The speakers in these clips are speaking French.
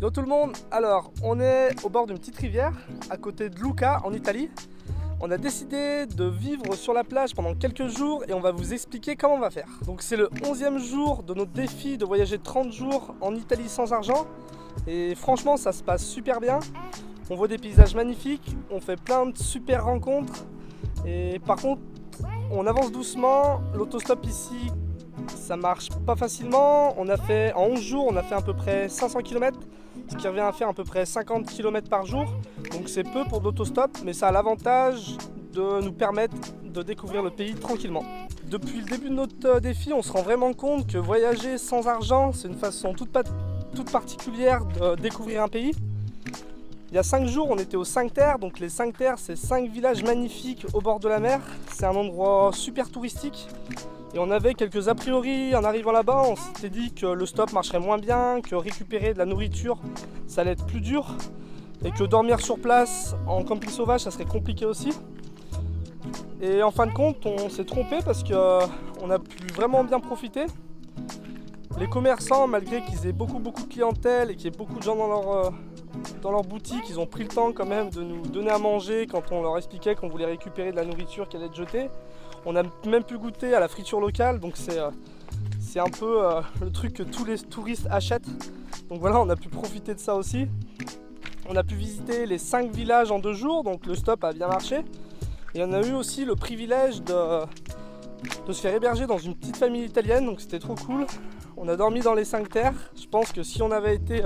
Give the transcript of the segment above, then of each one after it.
Yo tout le monde, alors on est au bord d'une petite rivière à côté de Lucca en Italie. On a décidé de vivre sur la plage pendant quelques jours et on va vous expliquer comment on va faire. Donc c'est le 11e jour de notre défi de voyager 30 jours en Italie sans argent. Et franchement ça se passe super bien. On voit des paysages magnifiques, on fait plein de super rencontres. Et par contre on avance doucement, l'autostop ici ça marche pas facilement. On a fait en 11 jours, on a fait à peu près 500 km, ce qui revient à faire à peu près 50 km par jour. Donc c'est peu pour l'autostop, mais ça a l'avantage de nous permettre de découvrir le pays tranquillement. Depuis le début de notre défi, on se rend vraiment compte que voyager sans argent, c'est une façon toute particulière de découvrir un pays. Il y a 5 jours, on était aux 5 Terres, donc les 5 Terres, c'est 5 villages magnifiques au bord de la mer. C'est un endroit super touristique. Et on avait quelques a priori en arrivant là-bas, on s'était dit que le stop marcherait moins bien, que récupérer de la nourriture, ça allait être plus dur. Et que dormir sur place en camping sauvage, ça serait compliqué aussi. Et en fin de compte, on s'est trompé parce qu'on a pu vraiment bien profiter. Les commerçants, malgré qu'ils aient beaucoup de clientèle et qu'il y ait beaucoup de gens dans leur boutique, ils ont pris le temps quand même de nous donner à manger quand on leur expliquait qu'on voulait récupérer de la nourriture qui allait être jetée. On a même pu goûter à la friture locale, donc c'est un peu le truc que tous les touristes achètent. Donc voilà, on a pu profiter de ça aussi. On a pu visiter les 5 villages en 2 jours, donc le stop a bien marché. Et on a eu aussi le privilège de se faire héberger dans une petite famille italienne, donc c'était trop cool. On a dormi dans les 5 Terres. Je pense que si on avait été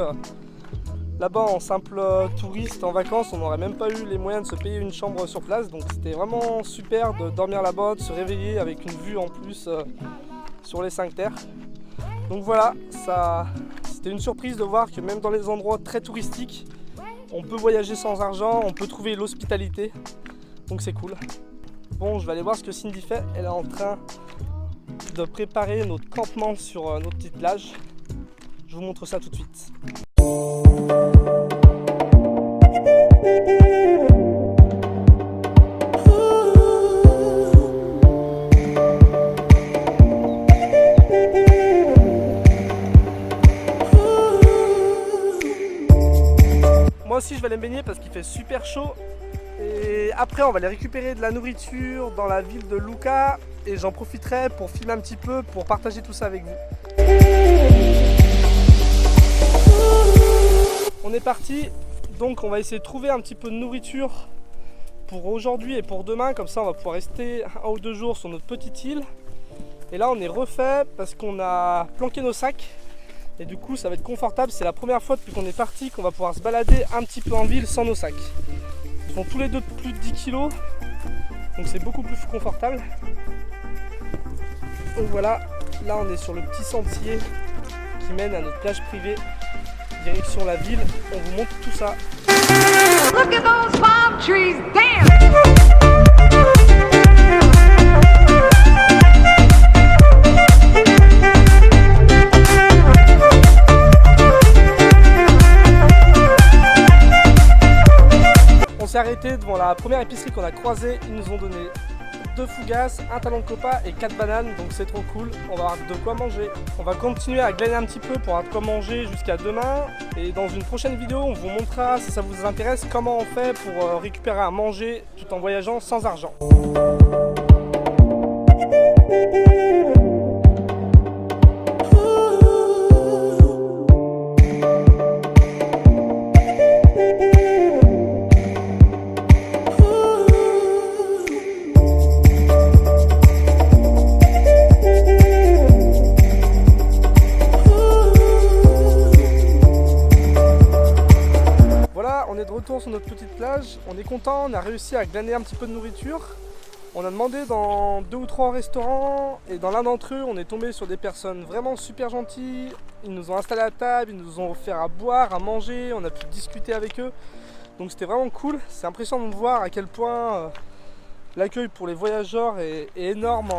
là-bas en simple touriste en vacances, on n'aurait même pas eu les moyens de se payer une chambre sur place. Donc c'était vraiment super de dormir là-bas, de se réveiller avec une vue en plus sur les 5 Terres. Donc voilà, c'était une surprise de voir que même dans les endroits très touristiques, on peut voyager sans argent, on peut trouver l'hospitalité. Donc c'est cool. Bon, je vais aller voir ce que Cindy fait. Elle est en train de préparer notre campement sur notre petite plage. Je vous montre ça tout de suite. Moi aussi je vais aller me baigner parce qu'il fait super chaud. Et après on va aller récupérer de la nourriture dans la ville de Lucca. Et j'en profiterai pour filmer un petit peu, pour partager tout ça avec vous. On est parti, donc on va essayer de trouver un petit peu de nourriture pour aujourd'hui et pour demain. Comme ça on va pouvoir rester 1 ou 2 jours sur notre petite île. Et là on est refait parce qu'on a planqué nos sacs. Et du coup ça va être confortable, c'est la première fois depuis qu'on est parti qu'on va pouvoir se balader un petit peu en ville sans nos sacs. Ils font tous les deux de plus de 10 kg, donc c'est beaucoup plus confortable. Donc voilà, là on est sur le petit sentier qui mène à notre plage privée, direction la ville. On vous montre tout ça. Look at those palm trees, damn! On s'est arrêté devant la première épicerie qu'on a croisée. Ils nous ont donné 2 fougasses, un talon de copa et 4 bananes, donc c'est trop cool. On va avoir de quoi manger. On va continuer à glaner un petit peu pour avoir de quoi manger jusqu'à demain. Et dans une prochaine vidéo, on vous montrera, si ça vous intéresse, comment on fait pour récupérer à manger tout en voyageant sans argent. On est de retour sur notre petite plage, on est content, on a réussi à glaner un petit peu de nourriture. On a demandé dans 2 ou 3 restaurants et dans l'un d'entre eux on est tombé sur des personnes vraiment super gentilles. Ils nous ont installés à table, ils nous ont offert à boire, à manger, on a pu discuter avec eux. Donc c'était vraiment cool, c'est impressionnant de voir à quel point l'accueil pour les voyageurs est énorme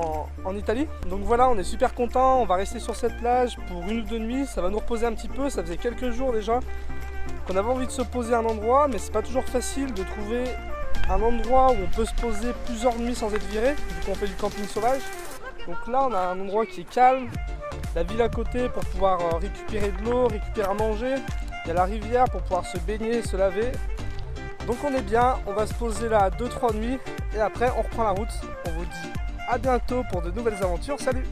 en Italie. Donc voilà, on est super content, on va rester sur cette plage pour 1 ou 2 nuits, ça va nous reposer un petit peu, ça faisait quelques jours déjà qu'on avait envie de se poser à un endroit, mais c'est pas toujours facile de trouver un endroit où on peut se poser plusieurs nuits sans être viré, vu qu'on fait du camping sauvage. Donc là on a un endroit qui est calme, la ville à côté pour pouvoir récupérer de l'eau, récupérer à manger. Il y a la rivière pour pouvoir se baigner, se laver. Donc on est bien, on va se poser là 2-3 nuits et après on reprend la route. On vous dit à bientôt pour de nouvelles aventures. Salut!